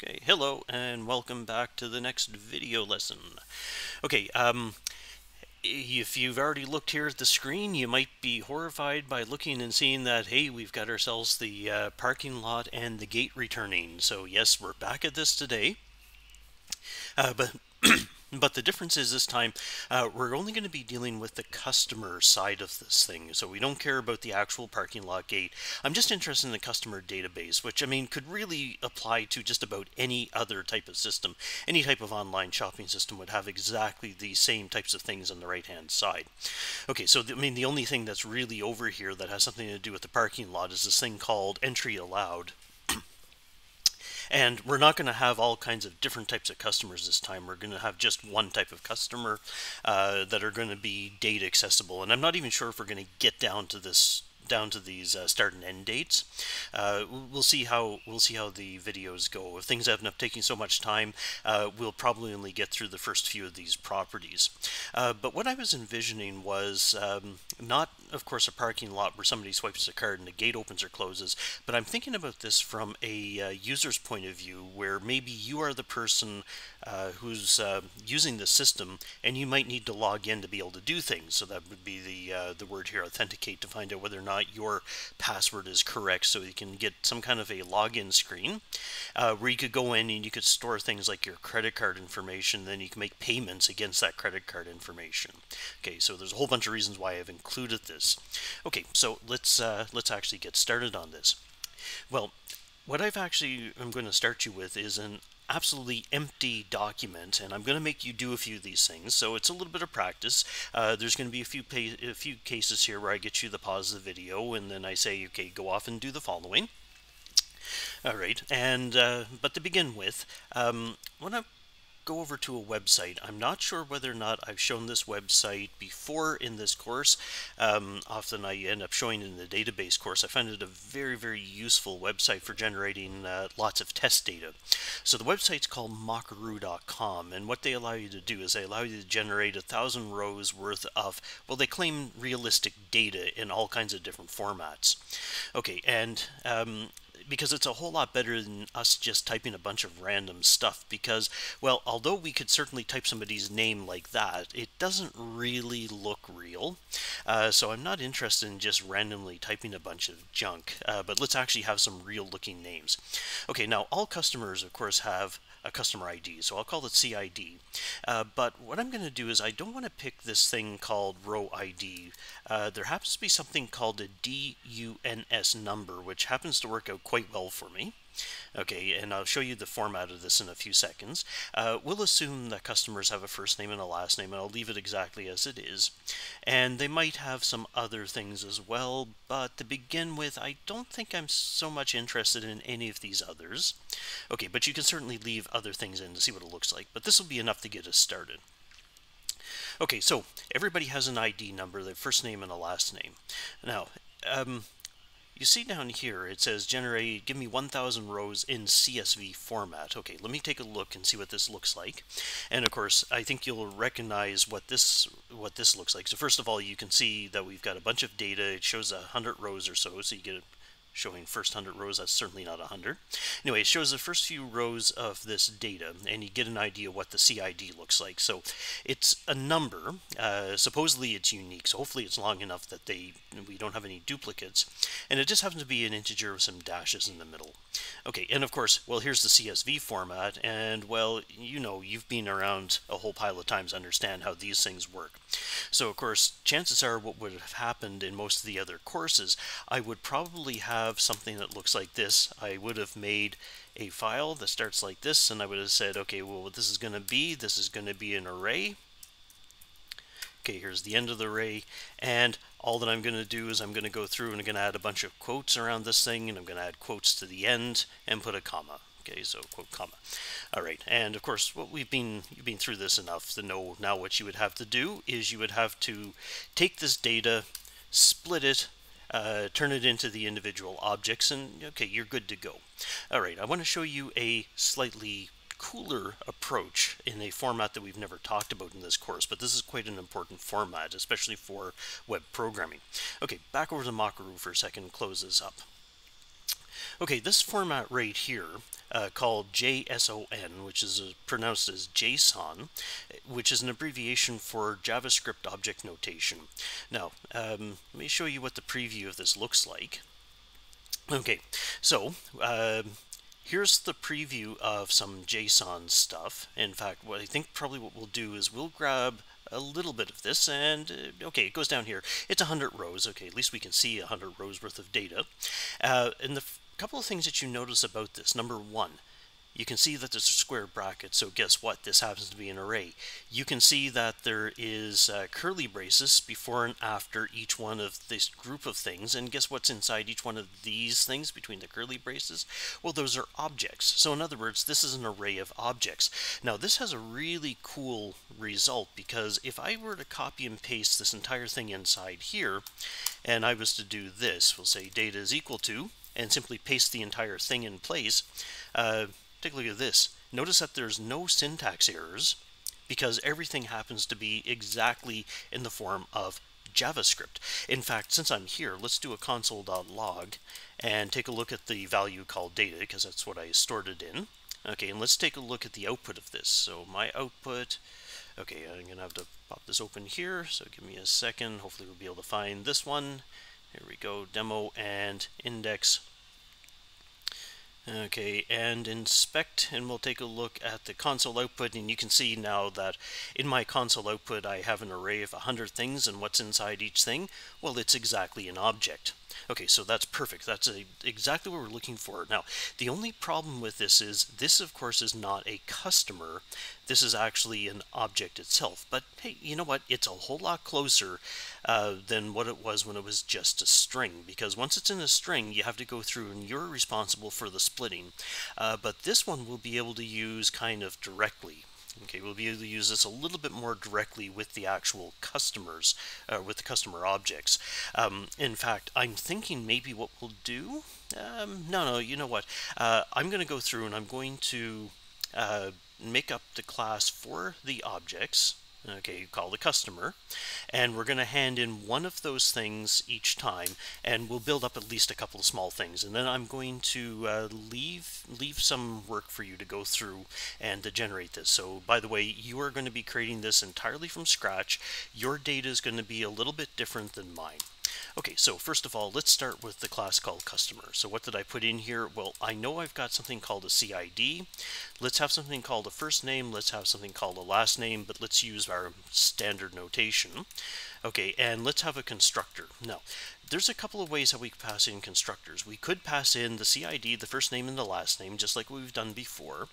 Okay, hello and welcome back to the next video lesson. Okay, if you've already looked here at the screen, you might be horrified by looking and seeing that, hey, we've got ourselves the parking lot and the gate returning. So yes, we're back at this today, but but the difference is this time we're only going to be dealing with the customer side of this thing. So we don't care about the actual parking lot gate. I'm just interested in the customer database, which I mean could really apply to just about any other type of system. Any type of online shopping system would have exactly the same types of things on the right hand side. Okay, so I mean the only thing that's really over here that has something to do with the parking lot is this thing called entry allowed. And we're not going to have all kinds of different types of customers this time. We're going to have just one type of customer that are going to be date accessible. And I'm not even sure if we're going to get down to these start and end dates. We'll see how the videos go. If things end up taking so much time, we'll probably only get through the first few of these properties. But what I was envisioning was not, of course, a parking lot where somebody swipes a card and the gate opens or closes, but I'm thinking about this from a user's point of view, where maybe you are the person who's using the system, and you might need to log in to be able to do things. So that would be the word here, authenticate, to find out whether or not your password is correct, so you can get some kind of a login screen where you could go in and you could store things like your credit card information. Then you can make payments against that credit card information. Okay, so there's a whole bunch of reasons why I've included this. Okay, so let's actually get started on this. Well, what I'm going to start you with is an absolutely empty document, and I'm going to make you do a few of these things, so it's a little bit of practice. There's going to be a few cases here where I get you to pause the video and then I say, okay, go off and do the following. All right, and but to begin with, I want to go over to a website. I'm not sure whether or not I've shown this website before in this course. Often I end up showing in the database course. I find it a very, very useful website for generating lots of test data. So the website's called mockaroo.com, and what they allow you to do is they allow you to generate 1,000 rows worth of, well, they claim realistic data in all kinds of different formats. Okay, and because it's a whole lot better than us just typing a bunch of random stuff, because, well, although we could certainly type somebody's name like that, it doesn't really look real. So I'm not interested in just randomly typing a bunch of junk, but let's actually have some real looking names. Okay, now all customers, of course, have a customer ID, so I'll call it CID. But what I'm going to do is I don't want to pick this thing called row ID. There happens to be something called a DUNS number, which happens to work out quite well for me. Okay, and I'll show you the format of this in a few seconds. We'll assume that customers have a first name and a last name, and I'll leave it exactly as it is. And they might have some other things as well, but to begin with, I don't think I'm so much interested in any of these others. Okay, but you can certainly leave other things in to see what it looks like, but this will be enough to get us started. Okay, so everybody has an ID number, their first name and a last name. Now, you see down here, it says generate, give me 1,000 rows in CSV format. Okay, let me take a look and see what this looks like. And of course, I think you'll recognize what this looks like. So first of all, you can see that we've got a bunch of data. It shows 100 rows or so, so you get showing first 100 rows. That's certainly not 100. Anyway, it shows the first few rows of this data, and you get an idea what the CID looks like. So it's a number. Supposedly it's unique, so hopefully it's long enough that we don't have any duplicates. And it just happens to be an integer with some dashes in the middle. Okay, and of course, well, here's the CSV format, and well, you know, you've been around a whole pile of times to understand how these things work. So of course, chances are what would have happened in most of the other courses, I would probably have something that looks like this. I would have made a file that starts like this, and I would have said, okay, well, what this is going to be an array. Okay, here's the end of the array, and all that I'm going to do is I'm going to go through and I'm going to add a bunch of quotes around this thing, and I'm going to add quotes to the end and put a comma. Okay, so quote, comma. All right, and of course, you've been through this enough to know now what you would have to do is you would have to take this data, split it, turn it into the individual objects, and okay, you're good to go. All right, I want to show you a slightly cooler approach in a format that we've never talked about in this course, but this is quite an important format, especially for web programming. Okay, back over to Mockaroo for a second and close this up. Okay, this format right here, called JSON, which is pronounced as JSON, which is an abbreviation for JavaScript Object Notation. Now, let me show you what the preview of this looks like. Okay, so here's the preview of some JSON stuff. In fact, what I think probably what we'll do is we'll grab a little bit of this, and okay, it goes down here. It's 100 rows. Okay, at least we can see 100 rows worth of data. And the couple of things that you notice about this: number one, you can see that there's a square bracket, so guess what? This happens to be an array. You can see that there is curly braces before and after each one of this group of things, and guess what's inside each one of these things between the curly braces? Well, those are objects. So in other words, this is an array of objects. Now, this has a really cool result, because if I were to copy and paste this entire thing inside here, and I was to do this, we'll say data is equal to, and simply paste the entire thing in place, take a look at this. Notice that there's no syntax errors because everything happens to be exactly in the form of JavaScript. In fact, since I'm here, let's do a console.log and take a look at the value called data, because that's what I stored it in. Okay, and let's take a look at the output of this. So my output, okay, I'm going to have to pop this open here, so give me a second. Hopefully we'll be able to find this one. Here we go, demo and index. Okay, and inspect, and we'll take a look at the console output, and you can see now that in my console output I have an array of 100 things, and what's inside each thing? Well, it's exactly an object. Okay, so that's perfect. That's exactly what we're looking for. Now, the only problem with this is this, of course, is not a customer. This is actually an object itself. But hey, you know what? It's a whole lot closer than what it was when it was just a string, because once it's in a string, you have to go through and you're responsible for the splitting. But this one we'll be able to use kind of directly. Okay, we'll be able to use this a little bit more directly with the actual customers, with the customer objects. In fact, I'm thinking maybe what we'll do, no, you know what, I'm going to go through and I'm going to make up the class for the objects, okay, call the customer, and we're going to hand in one of those things each time, and we'll build up at least a couple of small things, and then I'm going to leave some work for you to go through and to generate this. So by the way, you are going to be creating this entirely from scratch. Your data is going to be a little bit different than mine. Okay, so first of all, let's start with the class called customer. So what did I put in here? Well, I know I've got something called a CID. Let's have something called a first name. Let's have something called a last name, but let's use our standard notation. Okay, and let's have a constructor. Now, there's a couple of ways that we can pass in constructors. We could pass in the CID, the first name and the last name, just like we've done before.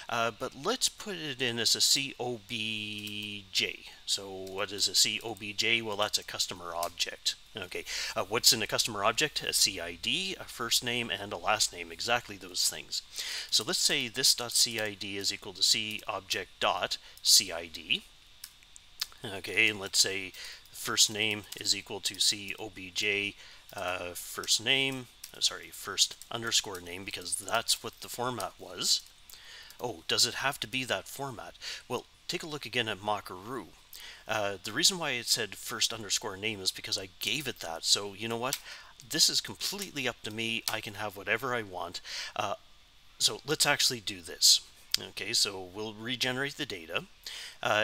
But let's put it in as a COBJ. So what is a COBJ? Well, that's a customer object. Okay, what's in a customer object? A CID, a first name, and a last name, exactly those things. So let's say this.cid is equal to CObject.cid. Okay, and let's say first name is equal to COBJ first name, first underscore name, because that's what the format was. Oh, does it have to be that format? Well, take a look again at Mockaroo. The reason why it said first underscore name is because I gave it that. So you know what? This is completely up to me. I can have whatever I want. So let's actually do this. Okay, so we'll regenerate the data.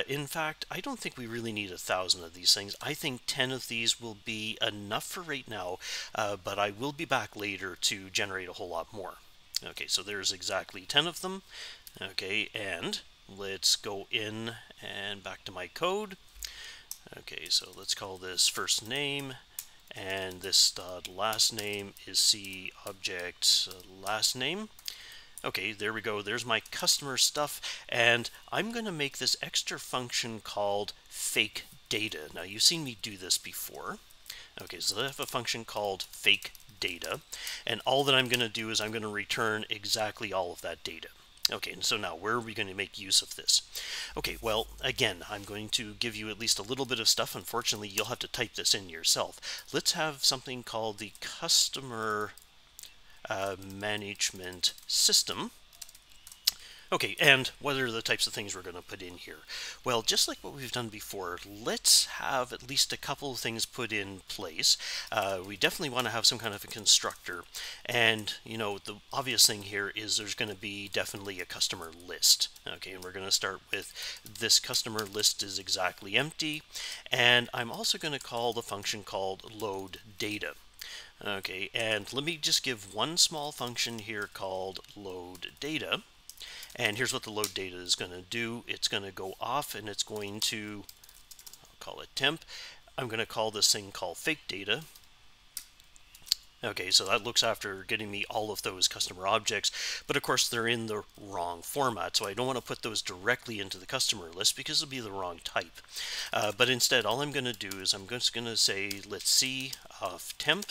In fact, I don't think we really need 1,000 of these things. I think 10 of these will be enough for right now, but I will be back later to generate a whole lot more. Okay, so there's exactly 10 of them. Okay, and let's go in and back to my code. Okay, so let's call this first name, and this last name is C object last name. Okay, there we go. There's my customer stuff, and I'm going to make this extra function called fake data. Now, you've seen me do this before. Okay, so I have a function called fake data, and all that I'm going to do is I'm going to return exactly all of that data. Okay, and so now where are we going to make use of this? Okay, well, again, I'm going to give you at least a little bit of stuff. Unfortunately, you'll have to type this in yourself. Let's have something called the Customer Management System. Okay, and what are the types of things we're going to put in here? Well, just like what we've done before, let's have at least a couple of things put in place. We definitely want to have some kind of a constructor. And, you know, the obvious thing here is there's going to be definitely a customer list. Okay, and we're going to start with this customer list is exactly empty. And I'm also going to call the function called load data. Okay, and let me just give one small function here called load data. And here's what the load data is going to do. It's going to go off and it's going to, I'll call it temp. I'm going to call this thing called fake data. Okay, so that looks after getting me all of those customer objects, but of course they're in the wrong format, so I don't want to put those directly into the customer list because it'll be the wrong type. But instead, all I'm going to do is I'm just going to say, let's see, of temp,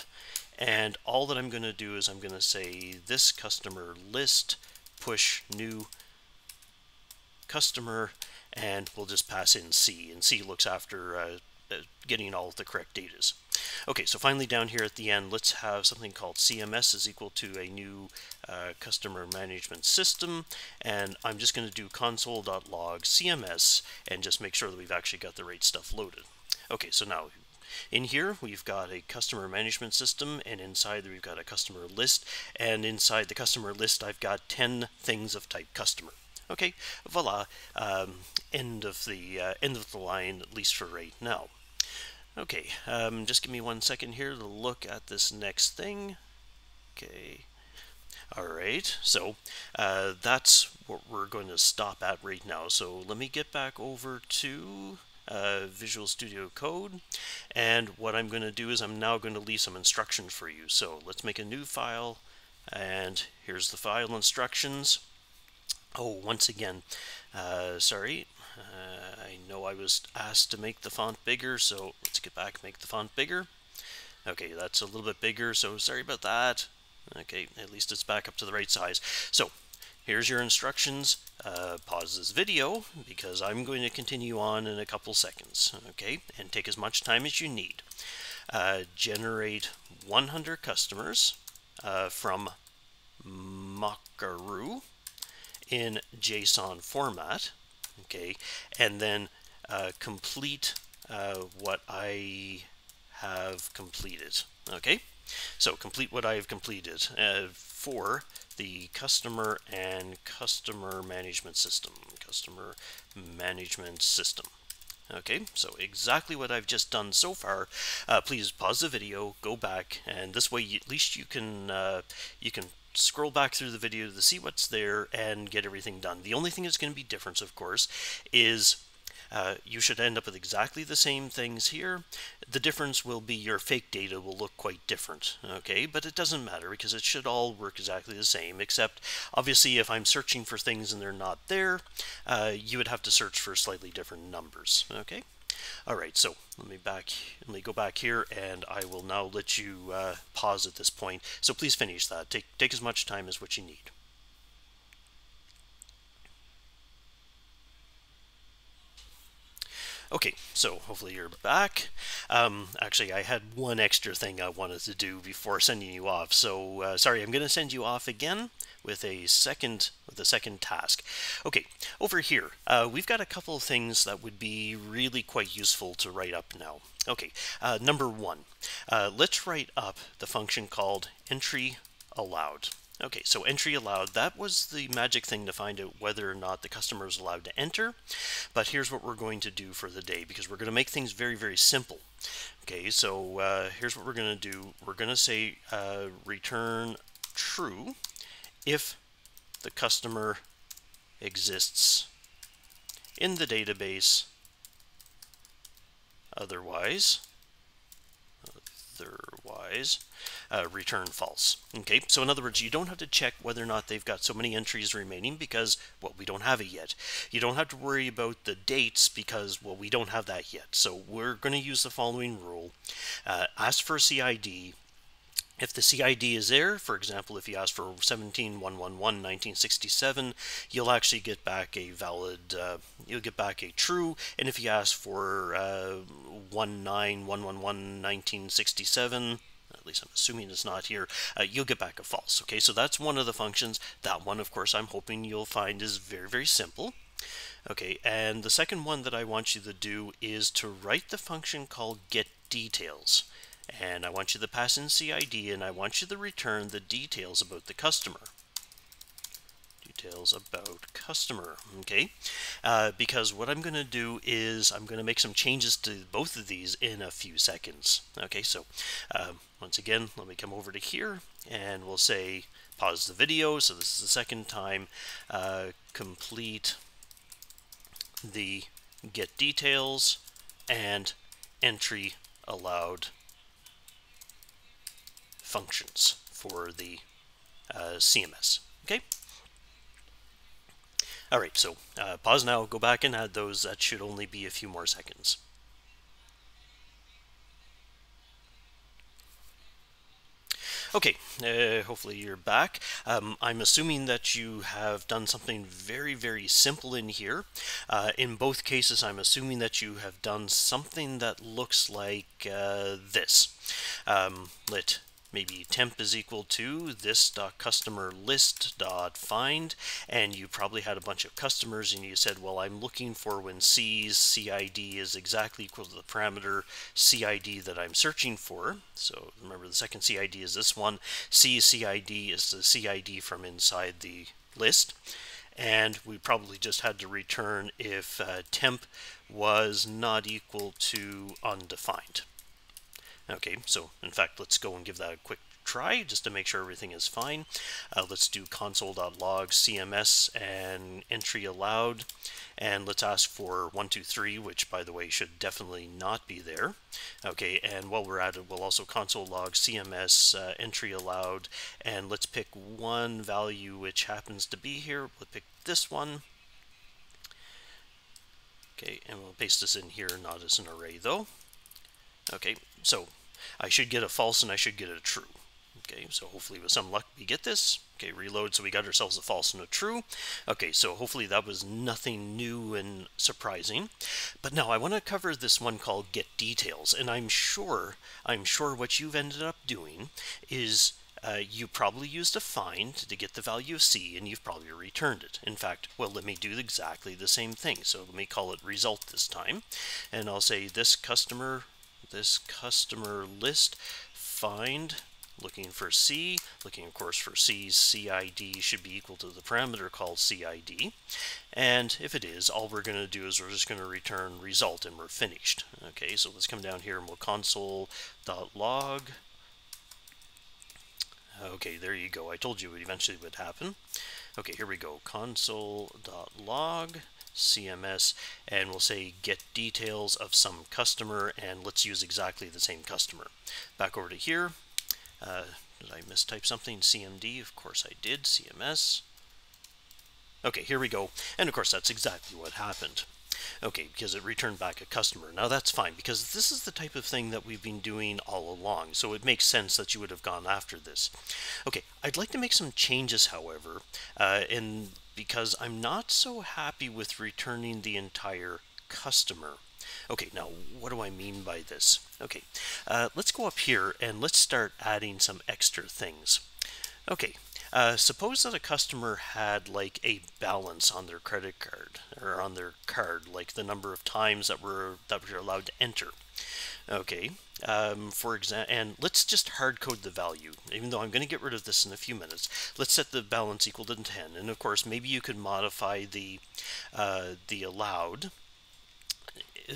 and all that I'm going to do is I'm going to say this customer list push new customer, and we'll just pass in C, and C looks after getting all of the correct datas. Okay, so finally down here at the end, let's have something called CMS is equal to a new customer management system, and I'm just going to do console.log CMS and just make sure that we've actually got the right stuff loaded. Okay, so now in here we've got a customer management system, and inside there we've got a customer list, and inside the customer list I've got 10 things of type customer. Okay, voila, end of the line, at least for right now. Okay, just give me 1 second here to look at this next thing. Okay, all right, so that's what we're going to stop at right now. So let me get back over to Visual Studio Code, and what I'm going to do is I'm now going to leave some instructions for you. So let's make a new file, and here's the file instructions. Oh, once again, sorry, I know I was asked to make the font bigger, so let's get back and make the font bigger. Okay, that's a little bit bigger, so sorry about that. Okay, at least it's back up to the right size. So here's your instructions. Pause this video because I'm going to continue on in a couple seconds, okay, and take as much time as you need. Generate 100 customers from Makaru in JSON format, okay, and then complete what I have completed. Okay, so complete what I have completed for the customer and customer management system. Customer management system. Okay, so exactly what I've just done so far. Please pause the video, go back, and this way at least you can scroll back through the video to see what's there and get everything done. The only thing that's going to be different, of course, is you should end up with exactly the same things here. The difference will be your fake data will look quite different, okay? But it doesn't matter because it should all work exactly the same, except obviously if I'm searching for things and they're not there, you would have to search for slightly different numbers, okay? All right, so let me go back here, and I will now let you pause at this point. So please finish that. Take as much time as what you need. Okay, so hopefully you're back. Actually, I had one extra thing I wanted to do before sending you off. So sorry, I'm going to send you off again with a second task. Okay, over here, we've got a couple of things that would be really quite useful to write up now. Okay, number one, let's write up the function called entry allowed. Okay, so entry allowed, that was the magic thing to find out whether or not the customer is allowed to enter. But here's what we're going to do for the day, because we're going to make things very, very simple. Okay, so here's what we're going to do. We're going to say return true if the customer exists in the database, otherwise return false. Okay, so in other words, you don't have to check whether or not they've got so many entries remaining because, well, we don't have it yet. You don't have to worry about the dates because, well, we don't have that yet. So we're going to use the following rule. Ask for CID. If the CID is there, for example, if you ask for 17-111-1967, you'll actually get back a valid, you'll get back a true. And if you ask for 19-111-1967, least I'm assuming it's not here, you'll get back a false. Okay, so that's one of the functions. That one, of course, I'm hoping you'll find is very, very simple. Okay, and the second one that I want you to do is to write the function called getDetails. And I want you to pass in CID, and I want you to return the details about the customer. Details about customer, okay? Because what I'm going to do is I'm going to make some changes to both of these in a few seconds. Okay, so once again, let me come over to here, and we'll say pause the video. So this is the second time. Complete the get details and entry allowed functions for the CMS. Okay. All right, so pause now, go back and add those. That should only be a few more seconds. Okay, hopefully you're back. I'm assuming that you have done something very, very simple in here. In both cases, I'm assuming that you have done something that looks like this. Let maybe temp is equal to this.customerList.find, and you probably had a bunch of customers and you said, well, I'm looking for when C's CID is exactly equal to the parameter CID that I'm searching for. So remember, the second CID is this one. C's CID is the CID from inside the list. And we probably just had to return if temp was not equal to undefined. Okay, so in fact, let's go and give that a quick try just to make sure everything is fine. Let's do console.log CMS and entry allowed, and let's ask for 123, which by the way should definitely not be there. Okay, and while we're at it, we'll also console log CMS entry allowed, and let's pick one value which happens to be here. We'll pick this one. Okay, and we'll paste this in here, not as an array though. Okay, so I should get a false and I should get a true. Okay, so hopefully with some luck we get this. Okay, reload, so we got ourselves a false and a true. Okay, so hopefully that was nothing new and surprising. But now I want to cover this one called get details, and I'm sure what you've ended up doing is you probably used a find to get the value of C, and you've probably returned it. In fact, well, let me do exactly the same thing. So let me call it result this time, and I'll say this customer list find, looking for C, looking of course for C's CID should be equal to the parameter called CID, and if it is, all we're going to do is we're just going to return result and we're finished. Okay, so let's come down here and we'll console.log. Okay, there you go. I told you it eventually would happen. Okay, here we go. Console.log CMS, and we'll say get details of some customer, and let's use exactly the same customer. Back over to here. Did I mistype something? CMD, of course I did. CMS. Okay, here we go. And of course that's exactly what happened. Okay, because it returned back a customer. Now that's fine, because this is the type of thing that we've been doing all along, so it makes sense that you would have gone after this. Okay, I'd like to make some changes, however, because I'm not so happy with returning the entire customer. Okay, now what do I mean by this? Okay, let's go up here and let's start adding some extra things. Okay, suppose that a customer had like a balance on their credit card or on their card, like the number of times that we're allowed to enter. Okay, for example, and let's just hard code the value, even though I'm going to get rid of this in a few minutes. Let's set the balance equal to 10, and of course maybe you could modify the allowed,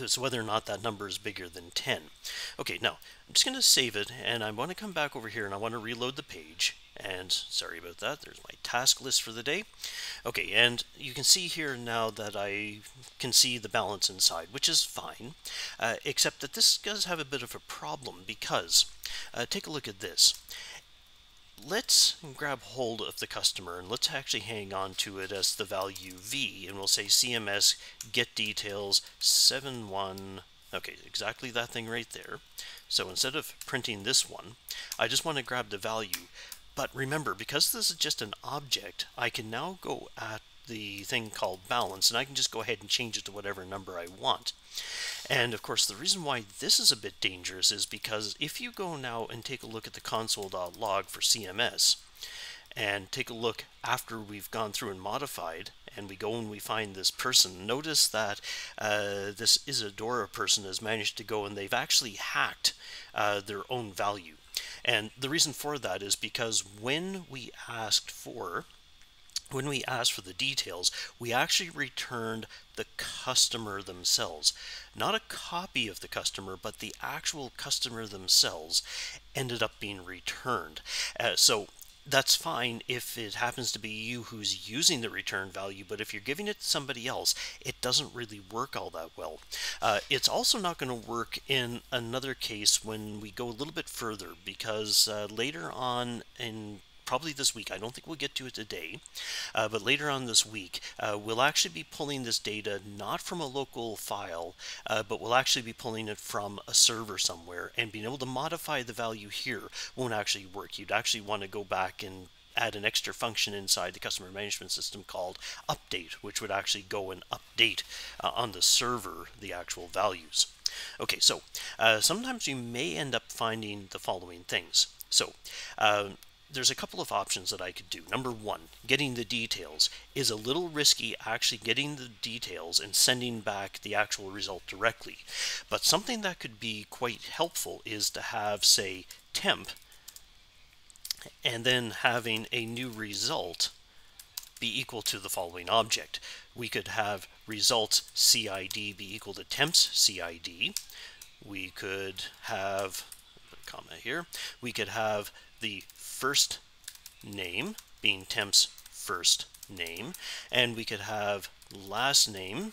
so whether or not that number is bigger than 10. Okay, now I'm just going to save it, and I want to come back over here and I want to reload the page. And sorry about that, there's my task list for the day. Okay, and you can see here now that I can see the balance inside, which is fine, except that this does have a bit of a problem, because take a look at this. Let's grab hold of the customer and let's actually hang on to it as the value V, and we'll say CMS get details 71. Okay, exactly that thing right there. So instead of printing this one, I just want to grab the value. But remember, because this is just an object, I can now go at the thing called balance, and I can just go ahead and change it to whatever number I want. And of course, the reason why this is a bit dangerous is because if you go now and take a look at the console.log for CMS, and take a look after we've gone through and modified, and we go and we find this person, notice that this Isadora person has managed to go and they've actually hacked their own value. And the reason for that is because when we asked for the details, we actually returned the customer themselves. Not a copy of the customer, but the actual customer themselves ended up being returned. So that's fine if it happens to be you who's using the return value, but if you're giving it to somebody else, it doesn't really work all that well. It's also not going to work in another case when we go a little bit further, because later on in probably this week, I don't think we'll get to it today, but later on this week, we'll actually be pulling this data not from a local file, but we'll actually be pulling it from a server somewhere, and being able to modify the value here won't actually work. You'd actually want to go back and add an extra function inside the customer management system called update, which would actually go and update on the server the actual values. Okay, so sometimes you may end up finding the following things. So there's a couple of options that I could do. Number one, getting the details is a little risky, actually getting the details and sending back the actual result directly. But something that could be quite helpful is to have, say, temp, and then having a new result be equal to the following object. We could have results CID be equal to temps CID. We could have, put a comma here, we could have the first name being temp's first name, and we could have last name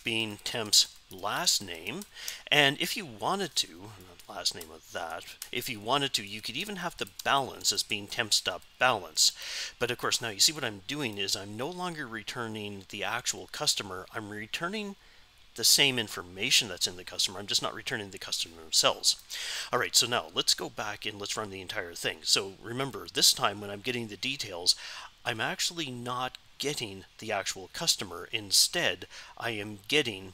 being temp's last name. And if you wanted to, last name of that, if you wanted to, you could even have the balance as being temps.balance. But of course, now you see what I'm doing is I'm no longer returning the actual customer, I'm returning the same information that's in the customer. I'm just not returning the customer themselves. All right, so now let's go back and let's run the entire thing. So remember, this time when I'm getting the details, I'm actually not getting the actual customer. Instead, I am getting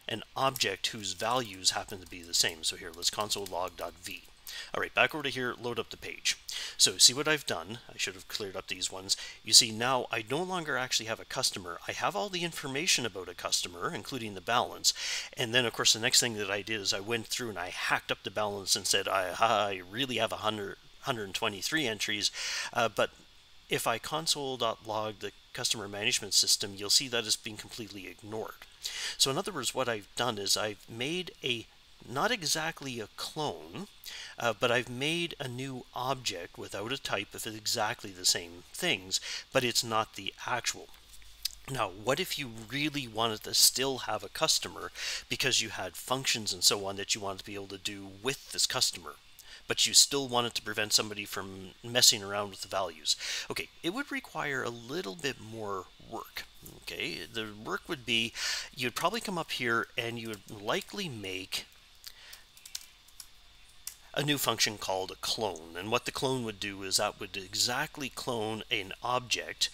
an object whose values happen to be the same. So here, let's console log.v. All right, back over to here, load up the page. So see what I've done. I should have cleared up these ones. You see now I no longer actually have a customer. I have all the information about a customer, including the balance. And then of course the next thing that I did is I went through and I hacked up the balance and said, I really have 123 entries. But if I console.log the customer management system, you'll see that it's being completely ignored. So in other words, what I've done is I've made not exactly a clone, but I've made a new object without a type of exactly the same things, but it's not the actual. Now, what if you really wanted to still have a customer because you had functions and so on that you wanted to be able to do with this customer, but you still wanted to prevent somebody from messing around with the values? Okay, it would require a little bit more work. Okay, the work would be, you'd probably come up here and you would likely make a new function called a clone. And what the clone would do is that would exactly clone an object,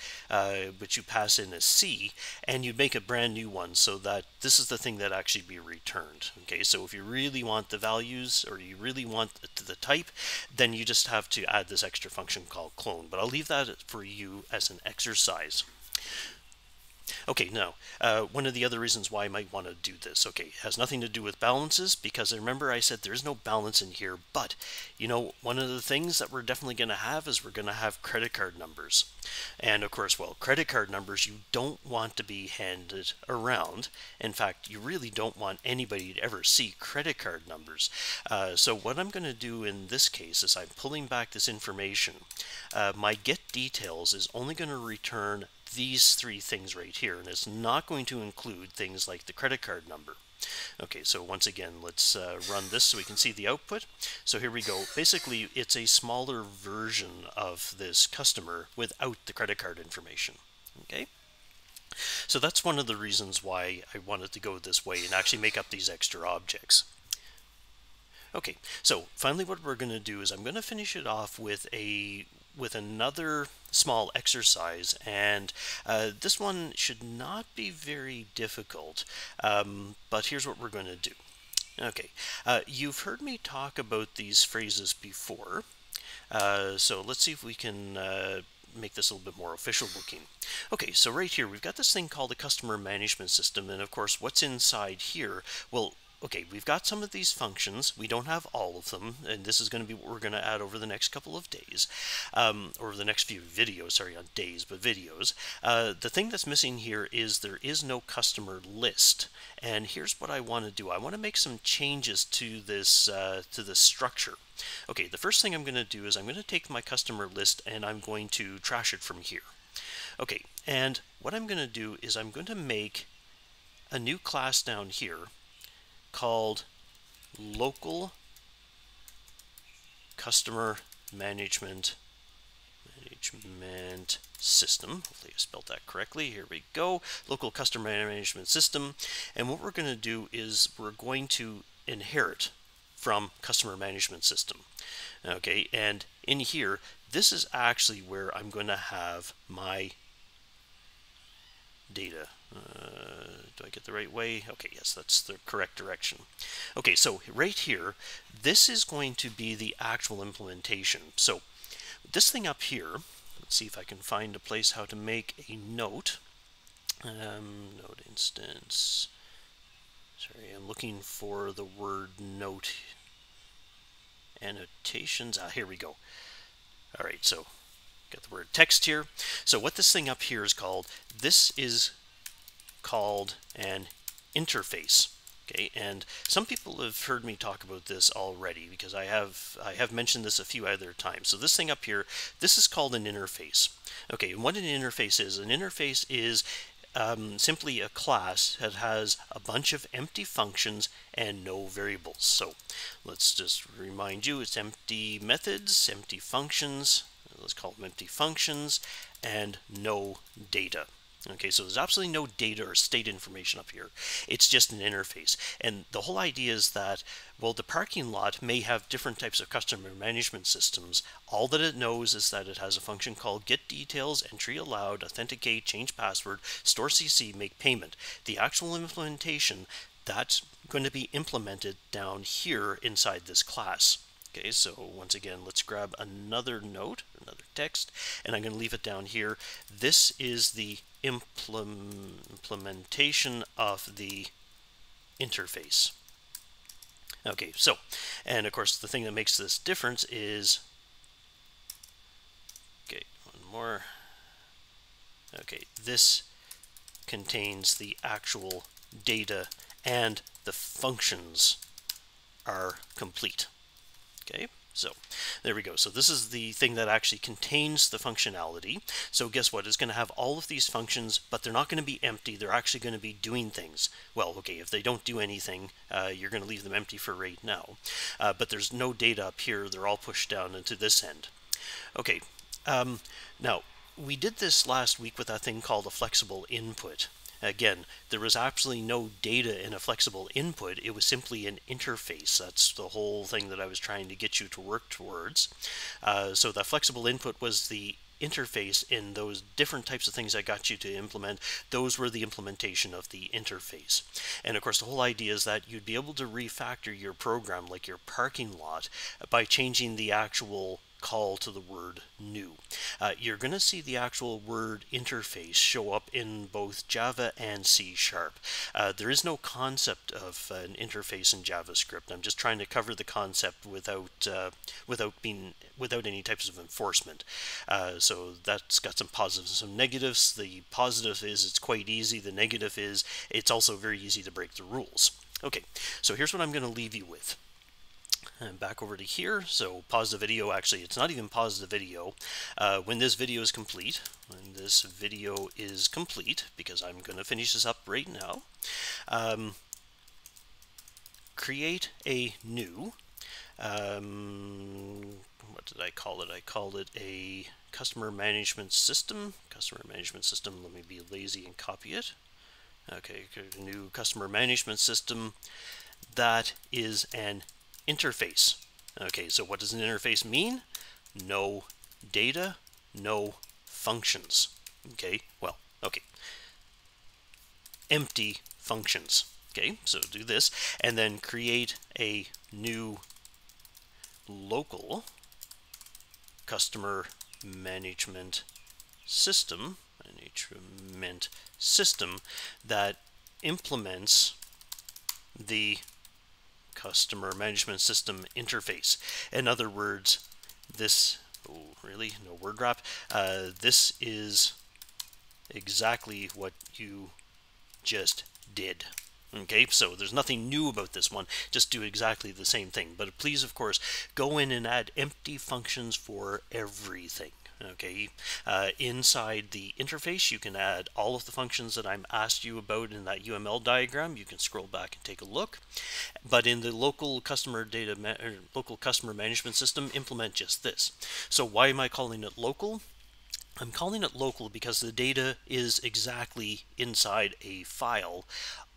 which you pass in as C, and you'd make a brand new one so that this is the thing that actually be returned. Okay, so if you really want the values or you really want the type, then you just have to add this extra function called clone. But I'll leave that for you as an exercise. Okay, now, one of the other reasons why I might want to do this, okay, it has nothing to do with balances, because remember I said there's no balance in here, but, you know, one of the things that we're definitely going to have is we're going to have credit card numbers. And of course, well, credit card numbers you don't want to be handed around. In fact, you really don't want anybody to ever see credit card numbers. So what I'm going to do in this case is I'm pulling back this information. My get details is only going to return these three things right here, and it's not going to include things like the credit card number. Okay, so once again, let's run this so we can see the output. So here we go. Basically, it's a smaller version of this customer without the credit card information. Okay, so that's one of the reasons why I wanted to go this way and actually make up these extra objects. Okay, so finally what we're going to do is I'm going to finish it off with with another small exercise, and this one should not be very difficult, but here's what we're going to do. Okay, you've heard me talk about these phrases before, so let's see if we can make this a little bit more official looking. Okay, so right here we've got this thing called the customer management system, and of course what's inside here, well, okay, we've got some of these functions. We don't have all of them, and this is going to be what we're going to add over the next couple of days, or the next few videos, sorry, not days, but videos. The thing that's missing here is there is no customer list, and here's what I want to do. I want to make some changes to this structure. Okay, the first thing I'm going to do is I'm going to take my customer list and I'm going to trash it from here. Okay, and what I'm going to do is I'm going to make a new class down here called Local Customer Management System. Hopefully I spelled that correctly. Here we go. Local Customer Management System. And what we're going to do is we're going to inherit from Customer Management System. Okay, and in here, this is actually where I'm going to have my data. Do I get the right way? Okay, yes, that's the correct direction. Okay, so right here, this is going to be the actual implementation. So this thing up here, let's see if I can find a place how to make a note. Node instance. Sorry, I'm looking for the word note. Annotations. Here we go. All right, so got the word text here. So what this thing up here is called, this is called an interface. Okay, and some people have heard me talk about this already because I have mentioned this a few other times. So this thing up here, this is called an interface. Okay, and what an interface is simply a class that has a bunch of empty functions and no variables. So let's just remind you, it's empty methods, empty functions, let's call them empty functions, and no data. Okay, so there's absolutely no data or state information up here. It's just an interface. And the whole idea is that, well, the parking lot may have different types of customer management systems. All that it knows is that it has a function called get details, entry allowed, authenticate, change password, store CC, make payment. The actual implementation, that's going to be implemented down here inside this class. Okay, so once again, let's grab another note, another text, and I'm going to leave it down here. This is the implementation of the interface. Okay, so, and of course the thing that makes this difference is, okay, one more. Okay, this contains the actual data and the functions are complete. Okay, so there we go. So this is the thing that actually contains the functionality. So guess what? It's going to have all of these functions, but they're not going to be empty. They're actually going to be doing things. Well, okay, if they don't do anything, you're going to leave them empty for right now. But there's no data up here. They're all pushed down into this end. Okay, now we did this last week with a thing called a flexible input. Again, there was absolutely no data in a flexible input. It was simply an interface. That's the whole thing that I was trying to get you to work towards. So the flexible input was the interface in those different types of things I got you to implement. Those were the implementation of the interface. And of course, the whole idea is that you'd be able to refactor your program, like your parking lot, by changing the actual call to the word new. You're going to see the actual word interface show up in both Java and C#. There is no concept of an interface in JavaScript. I'm just trying to cover the concept without any types of enforcement. So that's got some positives and some negatives. The positive is it's quite easy. The negative is it's also very easy to break the rules. Okay, so here's what I'm going to leave you with. And back over to here, so pause the video. Actually, it's not even pause the video. When this video is complete, because I'm going to finish this up right now, create a new, what did I call it? I called it a customer management system. Customer management system, let me be lazy and copy it. Okay, a new customer management system that is an interface. Okay, so what does an interface mean? No data, no functions. Okay, well, okay, empty functions. Okay, so do this, and then create a new local customer management system that implements the customer management system interface. In other words, this, oh really, no word wrap, this is exactly what you just did. Okay, so there's nothing new about this one, just do exactly the same thing. But please, of course, go in and add empty functions for everything. Okay, inside the interface, you can add all of the functions that I'm asked you about in that UML diagram. You can scroll back and take a look. But in the local customer management system, implement just this. So why am I calling it local? I'm calling it local because the data is exactly inside a file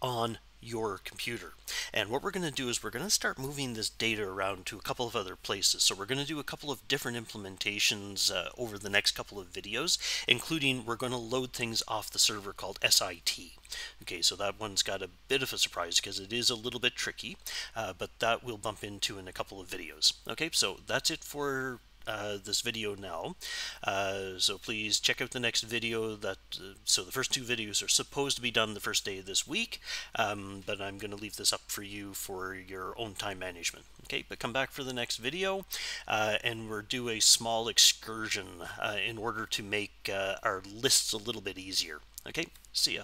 on your computer. And what we're going to do is we're going to start moving this data around to a couple of other places. So we're going to do a couple of different implementations over the next couple of videos, including we're going to load things off the server called SIT. Okay, so that one's got a bit of a surprise because it is a little bit tricky, but that we'll bump into in a couple of videos. Okay, so that's it for this video now. So please check out the next video. So the first two videos are supposed to be done the first day of this week, but I'm going to leave this up for you for your own time management. Okay, but come back for the next video, and we'll do a small excursion in order to make our lists a little bit easier. Okay, see ya.